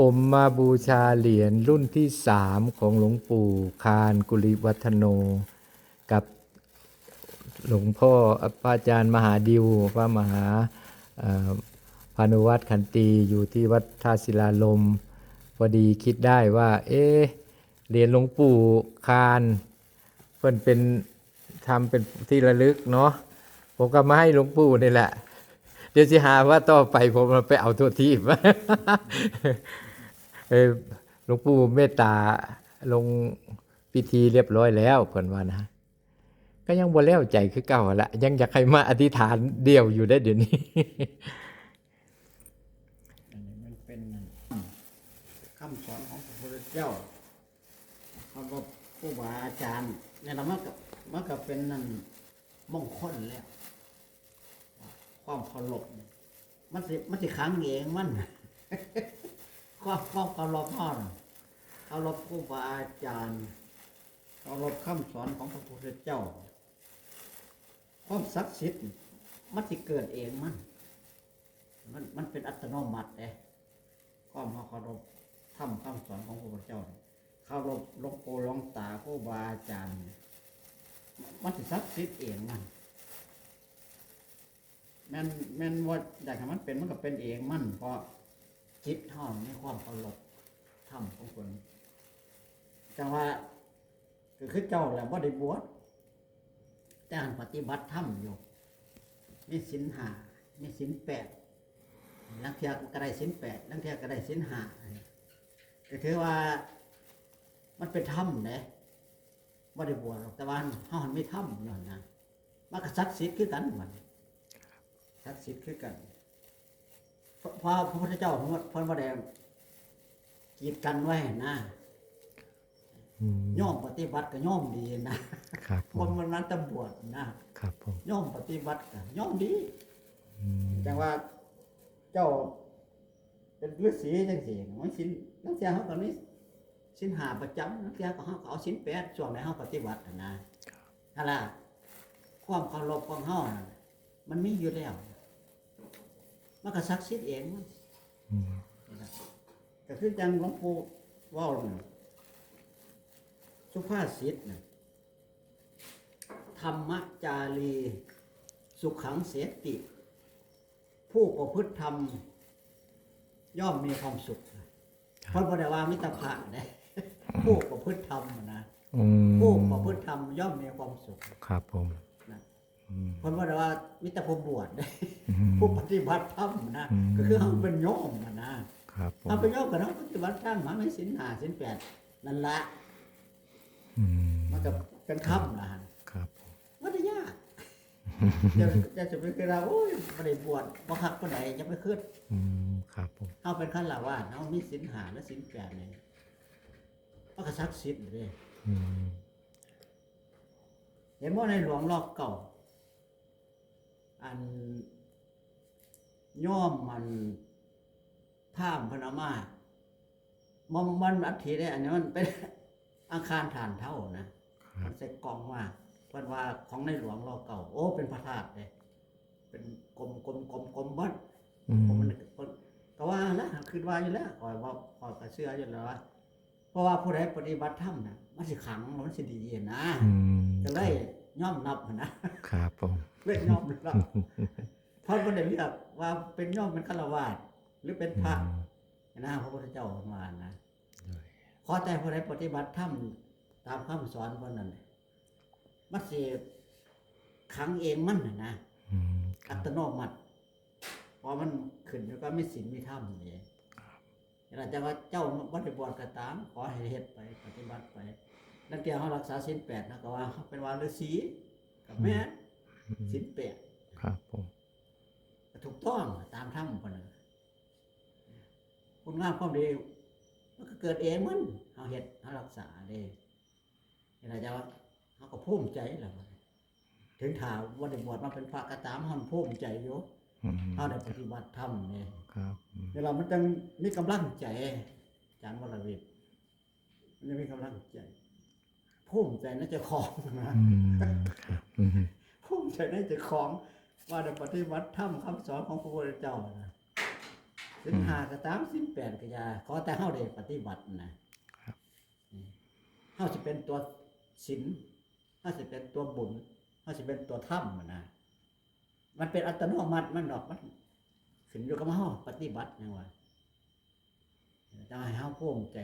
ผมมาบูชาเหรียญรุ่นที่3ของหลวงปู่คานกุลิวัฒโนกับหลวงพ่อพระอาจารย์มหาดิวพระมหาพานุวัตรขันตีอยู่ที่วัดท่าศิลาลมพอดีคิดได้ว่าเหรียญหลวงปู่คานเพิ่นเป็นทำเป็นที่ระลึกเนาะผมก็มาให้หลวงปู่นี่แหละเดี๋ยวสิหาว่าต่อไปผมไปเอาตัวทีบ หลวงปู่เมตตาลงพิธีเรียบร้อยแล้วเพิ่นว่านะก็ยังบ่แล้วใจคือเก่าละยังอยากให้มาอธิษฐานเดียวอยู่ได้เดี๋ยวนี้ อันนี้มันเป็นคำสอนของพระพุทธเจ้าคำว่าครูบาอาจารย์เนี่ยเรามันก็เป็นนั่นมงคลแล้วความเคารพมันสิขังเองมัน ความเคารพพ่อน่ะเคารพครูบาอาจารย์เคารพคำสอนของพระพุทธเจ้าความศักดิ์สิทธิ์มันสิเกิดเองมันเป็นอัตโนมัติเลยความเคารพธรรมคำสอนของพระพุทธเจ้าเคารพหลวงปู่หลวงตาครูบาอาจารย์มันสิศักดิ์สิทธิ์เองแม่นว่าอยากให้มันเป็นมันก็เป็นเองมันเพราะจิตท่อในความเคารพธรรมของคนจังว่าคือเจ้าแหละว่าได้บวชแต่ปฏิบัติธรรมอยู่มีศีลห้ามีศีลแปดลังเทียก็ได้ศีลแปดลังเทียก็ได้ศีลห้าก็ถือว่ามันเป็นธรรมเลยว่าได้บวชแต่ว่าเฮาไม่ธรรมอยู่นะมันก็ศักดิ์สิทธิ์คือกันมันศักดิ์สิทธิ์คือกันเพราะพระพุทธเจ้าเพิ่นบ่ได้กีดกันไว้นะย่อมปฏิบัติก็ย่อมดีนะครับมันนั้นตำบวชนะครับผมย่อมปฏิบัติก็ย่อมดีแต่ว่าเจ้าเป็นฤาษีจังซี่มันศีลนักเสียเฮาก็มีศีล5ประจำนักเสียก็เฮาก็เอาศีล8ช่วงไหนเฮาปฏิบัตินะนั่นล่ะความเคารพของเฮามันมีอยู่แล้วมันก็ศักดิ์สิทธิ์เองก็คือจังหลวงปู่เว้าสุภาษิตนะธรรมจารีสุขังเสติผู้ประพฤติธรรมย่อมมีความสุขเพราะพระเดว่ามิตรภาพนะผู้ประพฤติธรรมนะผู้ประพฤติธรรมย่อมมีความสุขครับผมนะเพราะพระเดว่ามิตรผู้บวชนะผู้ปฏิบัติธรรมนะก็คือเขาเป็นโยมนะครับเขาเป็นโยมกับเขาปฏิบัติธรรมมาไม่ศีล5ศีล8นั่นละมันก็เป็นคำนะครับมันไม่ยากจะเป็นเราโอ้ยไม่ได้บวชบ่คักปานใดจะไปขึ้นครับผมเอาเป็นฆราวาสเอามีศีล5และศีล8นี่มันก็ศักดิ์สิทธิ์เด้เห็นบ่ในหลวงรอบเก่าอันย่อมมันพามพนมามันอัฐิได้อันนี้มันเป็นอาคารฐานเท่านะมันใส่กล่องมาเพิ่นว่าของในหลวงรอเก่าโอ้เป็นพระธาตุเลยเป็นกลมวัดผมมันก็ว่านะคิดว่าอยู่แล้วข่อยว่าข่อยก็เชื่ออยู่แล้วว่าเพราะว่าผู้ใดปฏิบัติธรรมน่ะมันสิขลังมันสิดีนะก็เลยย่อมนับนะครับผมเลยย่อมนับเพราะบ่ได้เรียกว่าเป็นย่อมเป็นฆราวาสหรือเป็นพระนะพระพุทธเจ้ามานะขอแต่ผู้ใดปฏิบัติธรรมตามคำสอนเพิ่นนั่นมันสิขังเองมันนะอัตโนมัติพอมันขึ้นแล้วก็มีศีลมีธรรมนี่เราจะว่าเจ้าบ่ได้บวชก็ตามขอให้เฮ็ดไปปฏิบัติไปนั่นเกี่ยวเฮารักษาศีล8นะก็ว่าเขาเป็นว่าฤาษีก็แม่นศีล8ครับผมก็ถูกต้องตามธรรมเพิ่นน่ะคุณงามความดีมันก็เกิดเองมันเฮาเฮ็ดเฮารักษาเด้เราจะว่าเฮาก็ภูมิใจแล้วถึงถามว่าได้บวชมาเป็นพระก็ตามเฮาภูมิใจอยู่เฮาได้ปฏิบัติธรรมนี่ครับเวลามันจังมีกำลังใจอาจารย์วรวิทย์มันจะมีกำลังใจภูมิใจในเจ้าของนะภูมิใจในเจ้าของว่าได้ปฏิบัติธรรมคำสอนของพระพุทธเจ้านะ ศีล5ก็ตามศีล8ก็อย่าขอแต่เฮาได้ปฏิบัตินะครับ เฮาสิเป็นตัวศีลเฮาสิเป็นตัวบุญเฮาสิเป็นตัวธรรมนะมันเป็นอัตโนมัติมันดอกมันขึ้นอยู่กับเฮาปฏิบัติจังว่าจะให้เฮาภูมิใจ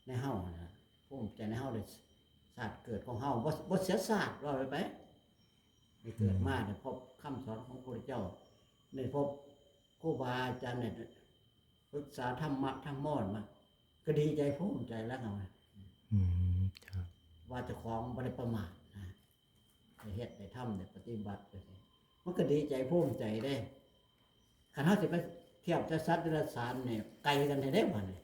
ในเฮานะภูมิใจในเฮาได้ศาสตร์เกิดของเฮาบ่เสียศาสตร์ว่าไปได้เกิดมาได้พบคำสอนของพระพุทธเจ้าได้พบครูบาอาจารย์เนี่ยศึกษาธรรมะธรรมะมาก็ดีใจภูมิใจแล้วครับ ครับ ว่าเจ้าของบ่ได้ประมาทนะได้เฮ็ดได้ทำได้ปฏิบัติไปสิมันก็ดีใจภูมิใจได้คันเฮาสิไปเทียบกับสัตว์เดรัจฉานเนี่ยไกลกันได้บ่เนี่ย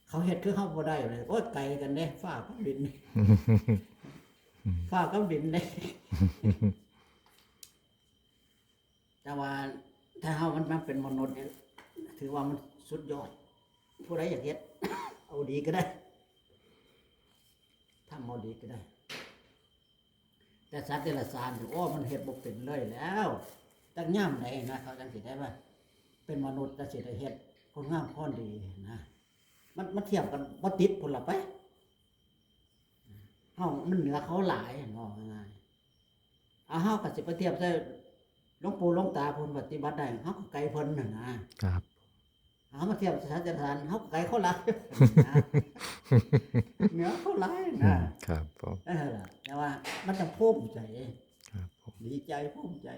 เขาเฮ็ดคือเฮาบ่ได้เลยโอ๊ยไกลกันเด้ฟ้ากับดิน ฟ้ากับดินเด้ แต่ว่าถ้าเฮามันเป็นมนุษย์เนี่ยถือว่ามันสุดยอด ผู้ใดอยากเฮ็ด เอาดีก็ได้ทำเอาดีก็ได้ แต่สัตว์เดรัจฉานโอ้มันเฮ็ดบ่เป็นเลยแล้วจักย่ำใดนะเขาจังสิได้ว่าเป็นมนุษย์จังสิได้เฮ็ดคนงามคนดีนะมันเทียบกันบ่ติดพุ่นล่ะไปเฮามันเหนือเขาหลายเนาะง่ายๆเฮาก็สิไปเทียบใส่หลวงปู่หลวงตาเพิ่นปฏิบัติได้เฮาก็ไกลเพิ่นน่ะนะครับ เฮามาเทียบสัตว์เดรัจฉานเฮาก็ไกลเขาหลาย นะเหนือเขาหลายนะครับ ผม ล่ะแต่ว่ามันต้องภูมิใจ ครับผม ดีใจภูมิใจ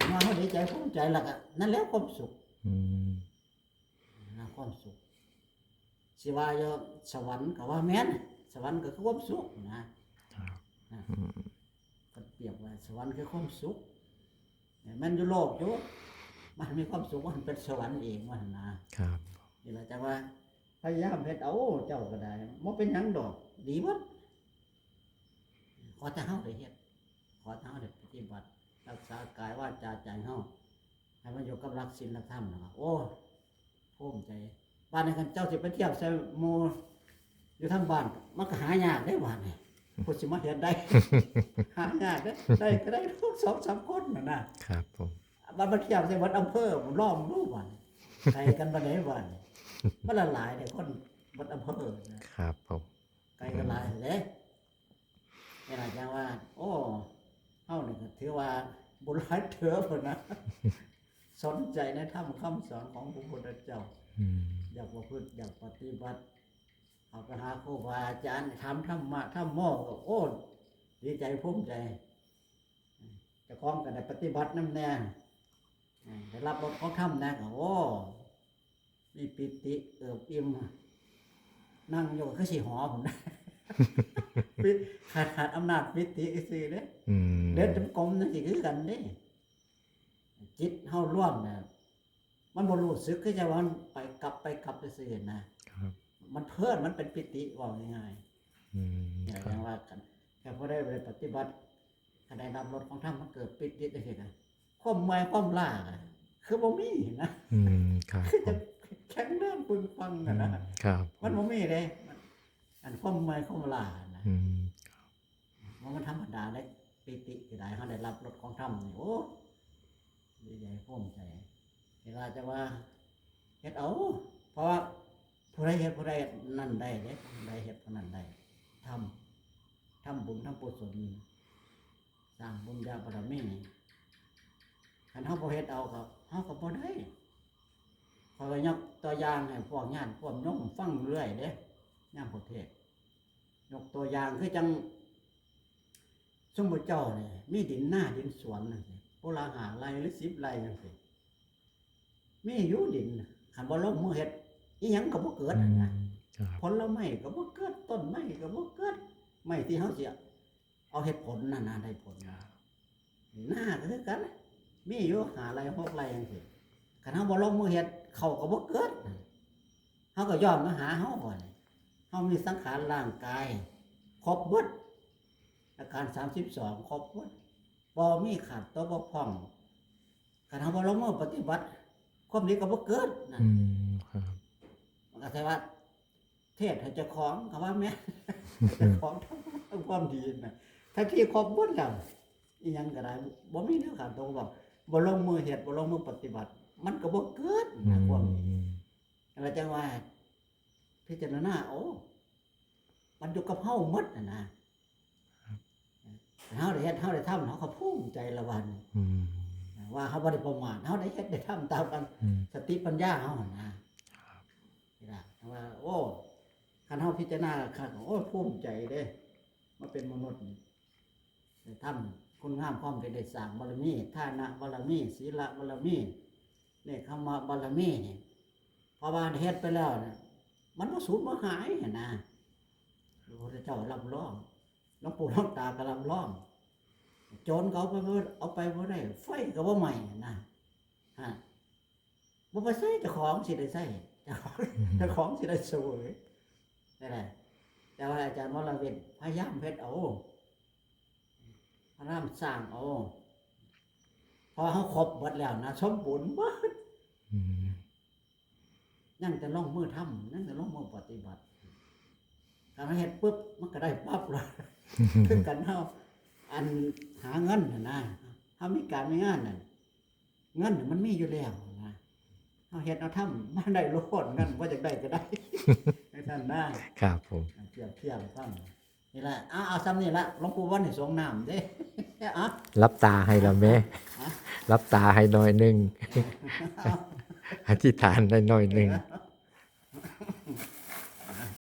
เมื่อเขาดีใจภูมิใจแล้วก็นั่นแล้วความสุข อืม นะความสุขสิว่าอยู่สวรรค์ก็ว่าแม่นสวรรค์ก็คือความสุขนะครับ ก็เปรียบว่าสวรรค์คือความสุขมันอยู่โลกอยู่มันมีความสุขมันเป็นสวรรค์เองว่าหั่นนะครับ นี่ล่ะจังว่าพยายามเฮ็ดเอาเจ้าก็ได้บ่เป็นหยังดอกดีหมดขอแต่เฮาได้เฮ็ดขอแต่เฮาได้ปฏิบัติรักษากายวาจาใจเฮาให้มันอยู่กับหลักศีลหลักธรรมนะครับโอ้ภูมิใจบ้านนี้คันเจ้าสิไปเทียบใส่หมู่อยู่ทางบ้านมันก็หายากได้บ้านนี่ผู้สิมาเฮ็ดได้ หายากได้ก็ได้ทุก2-3คนนะครับ ผม บ้านมันเทียบใส่วัดอำเภอล้อมรูปบ้านไกลกันบ่ได้บ้านนี่มันละหลายได้คนวัดอำเภอนะครับ ผม ไกลกันหลายเด้นี่ล่ะจังว่า โอ้เฮานี่ก็ถือว่าบุญหลายเถือพุ่นนะ สนใจในธรรมคำสอนของพระพุทธเจ้า อืม อยากประพฤติอยากปฏิบัติเอาไปหาครูบาอาจารย์ทำธรรมะธรรมโมก็โอ้ดีใจภูมิใจเจะคล้าของกันได้ปฏิบัติน้ำแน่ได้รับรสของธรรมแน่ก็โอ้มีปิติเอิบอิ่มนั่งอยู่ก็คือสิหอผมนะ ขาดอำนาจปิติซื่อเด้ อืม เดินจงกรมนั่นสิคือกันเด้จิตเฮาร่วมน่ะมันบ่รู้สึกคือจะว่ามันไปกลับซื่อๆนะครับ มันเพลินมันเป็นปิติว่าง่าย อืม ๆอย่า ครั ง บ ว่ากันแค่พอได้ไปปฏิบัติถ้าได้รับรสของธรรมมันเกิดปิติจังซี่นะความเมื่อยความล้าอะคือบ่มีนะ อืมครับ คือ ผ จะ ม แข็งแรงปึงปัง อื น่ะ ม นะครับ มันบ่มีเด้อันความเมื่อยความล้านะ อืม มันธรรมดาได้ปิติก็ได้เฮาได้รับรสของธรรมนี่โอ้ดีใจภูมิใจเวลาจะว่าเฮ็ดเอาเพราะว่าผู้ใดเฮ็ดผู้ใดนั่นได้เด้ผู้ใดเฮ็ดผู้นั้นได้ทำบุญทำกุศลสร้างบุญญาบารมีคันเฮาบ่เฮ็ดเอาก็เฮาก็บ่ได้ขอยก็ยกตัวอย่างให้พวกญาติพวกโยมฟังเรื่อยเด้ยามประเทศยกตัวอย่างคือจัง สมมุติเจ้าเนี่ยมีดินหน้าดินสวนนั่นสิโบราณหาไร่หรือ10 ไร่นั่นสิมีอยู่ดินคันบ่ลงมือเฮ็ดอีหยังก็บ่เกิด อื นั่น ม นะครับ ผลไม้ก็บ่เกิดต้นไม้ก็บ่เกิดไม้ที่เฮาสิเอาเฮ็ดผลนั่นน่ะได้ผลนะหน้าก็คือกัน มีอยู่5 ไร่6 ไร่จังซี่คันเฮาบ่ลงมือเฮ็ดเขาก็บ่เกิดเฮาก็ย้อนมาหาเฮาก่อนเฮามีสังขารร่างกายครบเบิด อาการ32ครบหมดบ่มีขาดตัวบกพร่องคันเฮาบ่ลงมือปฏิบัติความดีก็บ่เกิดนั่น อืมครับ มันก็แปลว่าเทศให้เจ้าของก็ว่าแม่น ให้เจ้าของทำความดีน่ะถ้าที่ครบหมดแล้วอีหยังก็ได้บ่มีแนวขาดตัวบอกบ่ลงมือเฮ็ดบ่ลงมือปฏิบัติ มันก็บ่เกิดนะความนี้อะไรจังว่าพิจารณาโอ้มันอยู่กับเฮาหมดนะเฮาได้เฮ็ดเฮาได้ทำเฮาก็ภูมิใจละวันว่าเฮาบ่ได้ประมาทเฮาได้เฮ็ดได้ทำตามกันสติปัญญาเฮานะนี่ล่ะว่าโอ้คันเฮาพิจารณาคันโอ้ภูมิใจเด้มาเป็นมนุษย์ได้ทำคุณงามความเป็นได้สร้างบารมีทานะบารมีศีลบารมีนี่คำว่าบารมีนี่พอว่าเฮ็ดไปแล้วน่ะมันบ่สูญบ่หายหั่นนะพระพุทธเจ้ารับรองหลวงปู่หลวงตาก็รับรองโจรเขาเอาไปบ่ได้ไฟก็บ่ไหม้นะฮะบ่ไปใส่เจ้าของสิได้ใส่เจ้าของสิได้สวยนั่นแหละแต่ว่าอาจารย์วรเวทพยายามเฮ็ดเอาพยายามสร้างเอาพอเฮาครบหมดแล้วนะสมบูรณ์หมดยังแต่ลงมือทำยังแต่ลงมือปฏิบัติการเฮ็ดปุ๊บมันก็ได้ปั๊บเลย คือกันเฮาอันหาเงินน่ะนะเฮามีการมีงานน่ะเงินมันมีอยู่แล้วนะเฮาเฮ็ดเอาทำมันได้โลดเงินบ่จักได้ก็ได้ ให้ท่านนะครับ ผม เทียบซ้ำนี่แหละเอาซ้ำนี่ละหลวงปู่วันให้สงน้ำเด้ อ่ะ รับตาให้เราแม่รับตาให้หน่อยหนึง เอา อธิษฐานให้หน่อยหนึง นะ